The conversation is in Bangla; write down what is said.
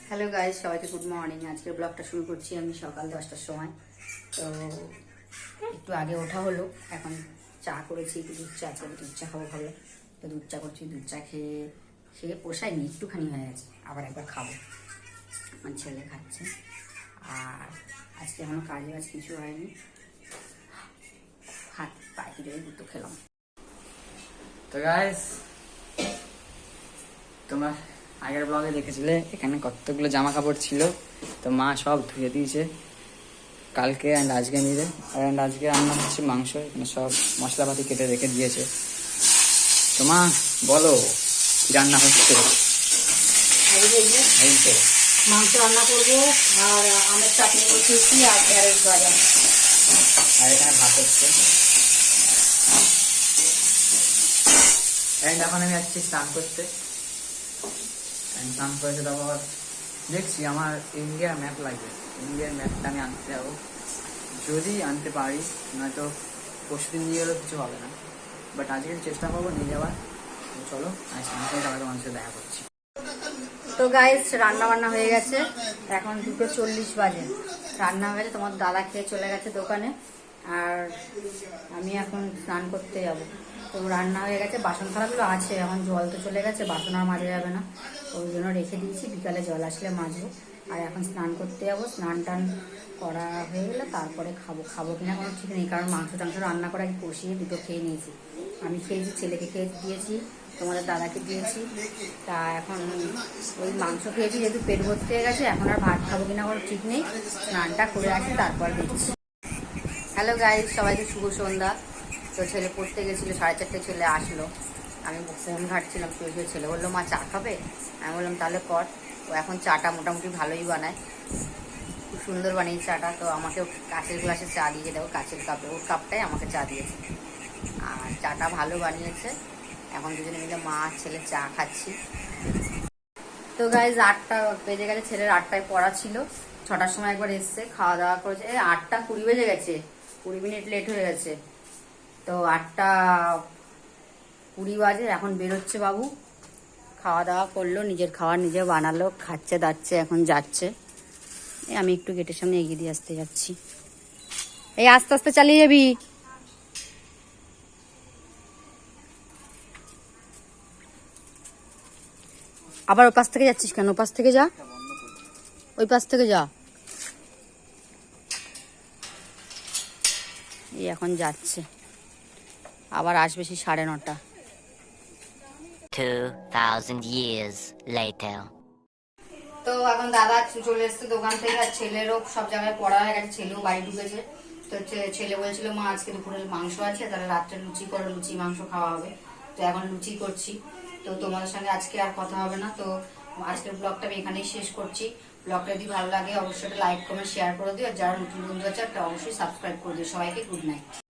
হ্যালো গাইজ, সবাইকে গুড মর্নিং। আজকের ব্লগটা শুরু করছি আমি সকাল 10টার সময়। তো একটু আগে ওঠা হলো, এখন চা করেছি, একটু দুধ চা, আজকে দুধ চা খাবো ভালো। তো দুধ চা করছি, দুধ চা খেয়ে পোষায়নি, একটুখানি হয়ে গেছে, আবার একবার খাবো। আমার ছেলে খাচ্ছে। আর আজকে এখনো কাজে কিছু হয়নি, হাত পায়ে ধরে দুধ খেলাম। তো গাইস, তোমরা আগের ব্লগে দেখেছিলে এখানে কতগুলো জামা কাপড় ছিল, তো মা সব ধুয়ে দিয়েছে কালকে অ্যান্ড আজকে মিলে। অ্যান্ড আজকে রান্না হচ্ছে মাংস, এখানে সব মশলাপাতি কেটে রেখে দিয়েছে। তো মা বলো কি রান্না হচ্ছে? মাংস রান্না করবো, আর আমের চাটনি বসিয়েছি, আর ঢেঁড়স ভাজা, আর এখানে ভাত হচ্ছে। অ্যান্ড এখন আমি যাচ্ছি স্নান করতে। স্নান করেছে, তারপর দেখছি আমার ইন্ডিয়ার ম্যাপ লাগবে, ইন্ডিয়ার ম্যাপটা আমি আনতে যাবো, যদি আনতে পারি, নয়তো পরশুদিন নিয়ে গেলেও কিছু হবে না, বাট আজকে চেষ্টা করবো নিয়ে যাওয়ার। চলো আমি স্নান করে তারপরে তোমার সাথে দেখা করছি। তো গাইস, রান্না বান্না হয়ে গেছে, এখন 2:40 বাজে। রান্না হয়ে গেছে, তোমার দাদা খেয়ে চলে গেছে দোকানে, আর আমি এখন স্নান করতে যাব। তো রান্না হয়ে গেছে, বাসন থালাগুলো আছে, এখন জল তো চলে গেছে, বাসন আর মাজা যাবে না, ওই জন্য রেখে দিয়েছি, বিকালে জল আসলে মাজবো। আর এখন স্নান করতে যাবো, স্নান টান করা হয়ে গেলে তারপরে খাবো কিনা কোনো ঠিক নেই, কারণ মাংস টাংস রান্না করে কষিয়ে দুটো খেয়ে নিয়েছি। আমি খেয়েছি, ছেলেকে খেয়ে দিয়েছি, তোমাদের দাদাকে দিয়েছি। তা এখন ওই মাংস খেয়েছি, যেহেতু পেট ভর্তি হয়ে গেছে, এখন আর ভাত খাবো কিনা কোনো ঠিক নেই, স্নানটা করে আসি তারপর দেখছি। হ্যালো গাইজ, সবাইকে শুভ সন্ধ্যা। তো ছেলে পড়তে গেছিলো, 4:30 ছেলে আসলো, আমি ফোন ঘাটছিলাম, শুয়ে ছেলে বললো মা চা খাবে, আমি বললাম তাহলে কর। ও এখন চাটা মোটামুটি ভালোই বানায়, খুব সুন্দর বানিয়েছে চাটা। তো আমাকে কাঁচের গ্লাসে চা দিয়ে দেবো, কাঁচের কাপে, ওর কাপটাই আমাকে চা দিয়েছে, আর চাটা ভালো বানিয়েছে। এখন দুজনে মিলে মা আর ছেলে চা খাচ্ছি। তো গাইজ, 8টা বেজে গেছে, ছেলের 8টায় পড়া ছিল, 6টার সময় একবার এসছে, খাওয়া দাওয়া করেছে। 8টা 20 বেজে গেছে, 20 মিনিট লেট হয়ে গেছে। তো 8টা 20 বাজে, এখন বেরোচ্ছে বাবু। খাওয়া দাওয়া করলো, নিজের খাবার নিজে বানালো, খাচ্ছে দাচ্ছে, এখন যাচ্ছে। আমি একটু গেটের সামনে এগিয়ে দিয়ে আসতে যাচ্ছি। এই আস্তে আস্তে চালিয়ে যাবি। আবার ওই পাশ থেকে যাচ্ছিস কেন? ওই পাশ থেকে যা, ওই পাশ থেকে যা। এই এখন যাচ্ছে, আবার আসবে সেই 9:30। 2000 years later. তো এখন দাদা চলে এসছে দোকান থেকে, আর ছেলেরও সব জায়গায় পড়া হয়ে গেছে, ছেলেও বাড়ি ঢুকেছে। তো ছেলে বলছিল মা আজকে দুপুরে মাংস আছে, তাহলে রাত্রে লুচি করো, লুচি মাংস খাওয়া হবে। তো এখন লুচি করছি। তো তোমাদের সঙ্গে আজকে আর কথা হবে না, তো আজকের ব্লগটা আমি এখানেই শেষ করছি। ব্লগটা যদি ভালো লাগে অবশ্যই একটা লাইক কমেন্ট শেয়ার করে দিও, আর যারা নতুন বন্ধু আছে একটা অবশ্যই সাবস্ক্রাইব করে দিও। সবাইকে গুড নাইট।